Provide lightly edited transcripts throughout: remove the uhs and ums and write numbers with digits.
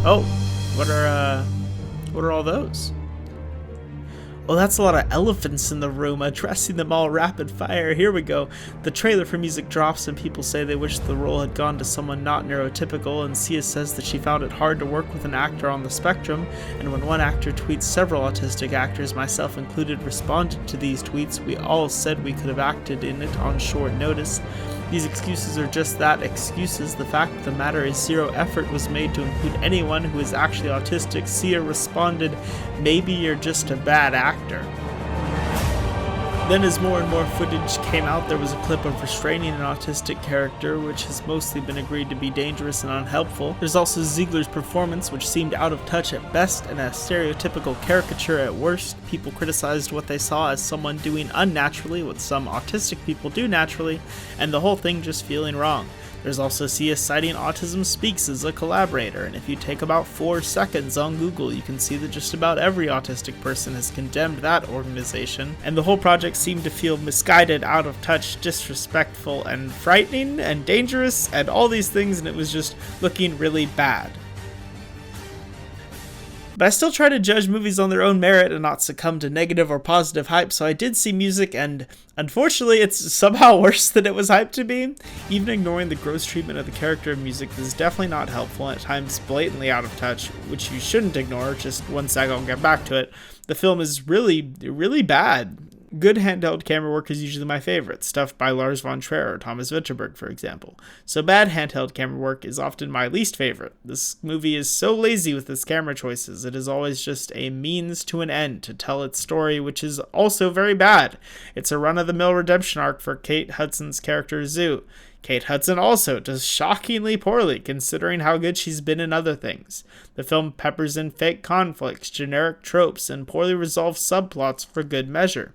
Oh, what are all those? Oh, that's a lot of elephants in the room, addressing them all rapid fire. Here we go. The trailer for music drops and people say they wish the role had gone to someone not neurotypical, and Sia says that she found it hard to work with an actor on the spectrum, and when one actor tweets, several autistic actors, myself included, responded to these tweets. We all said we could have acted in it on short notice. These excuses are just that, excuses. The fact of the matter is zero effort was made to include anyone who is actually autistic. Sia responded, maybe you're just a bad actor. Then as more and more footage came out, there was a clip of restraining an autistic character, which has mostly been agreed to be dangerous and unhelpful. There's also Ziegler's performance, which seemed out of touch at best and a stereotypical caricature at worst. People criticized what they saw as someone doing unnaturally what some autistic people do naturally, and the whole thing just feeling wrong. There's also Sia citing Autism Speaks as a collaborator, and if you take about 4 seconds on Google, you can see that just about every autistic person has condemned that organization, and the whole project seemed to feel misguided, out of touch, disrespectful, and frightening, and dangerous, and all these things, and it was just looking really bad. But I still try to judge movies on their own merit and not succumb to negative or positive hype, so I did see Music, and unfortunately it's somehow worse than it was hyped to be. Even ignoring the gross treatment of the character of Music is definitely not helpful, and at times blatantly out of touch, which you shouldn't ignore. Just one sec, I'll get back to it. The film is really, really bad. Good handheld camera work is usually my favorite, stuff by Lars von Trier or Thomas Vinterberg, for example. So bad handheld camera work is often my least favorite. This movie is so lazy with its camera choices. It is always just a means to an end to tell its story, which is also very bad. It's a run-of-the-mill redemption arc for Kate Hudson's character Zhu. Kate Hudson also does shockingly poorly, considering how good she's been in other things. The film peppers in fake conflicts, generic tropes, and poorly resolved subplots for good measure.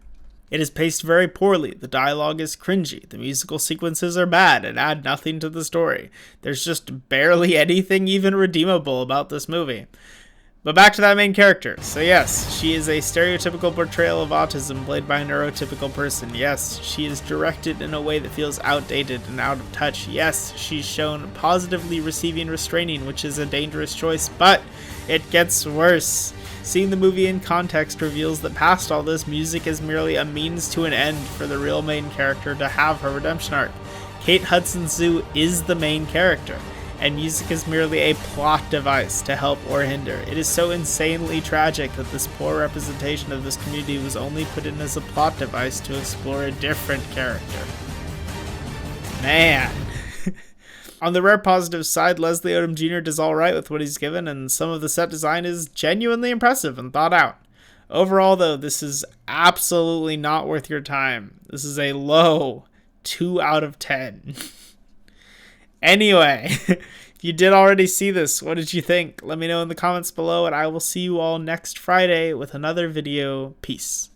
It is paced very poorly, the dialogue is cringy, the musical sequences are bad and add nothing to the story. There's just barely anything even redeemable about this movie. But back to that main character. So yes, she is a stereotypical portrayal of autism played by a neurotypical person. Yes, she is directed in a way that feels outdated and out of touch. Yes, she's shown positively receiving restraining, which is a dangerous choice, but it gets worse. Seeing the movie in context reveals that past all this, Music is merely a means to an end for the real main character to have her redemption arc. Kate Hudson Zhu is the main character, and Music is merely a plot device to help or hinder. It is so insanely tragic that this poor representation of this community was only put in as a plot device to explore a different character. Man. On the rare positive side, Leslie Odom Jr. does alright with what he's given, and some of the set design is genuinely impressive and thought out. Overall, though, this is absolutely not worth your time. This is a low 2 out of 10. Anyway, if you did already see this, what did you think? Let me know in the comments below, and I will see you all next Friday with another video. Peace.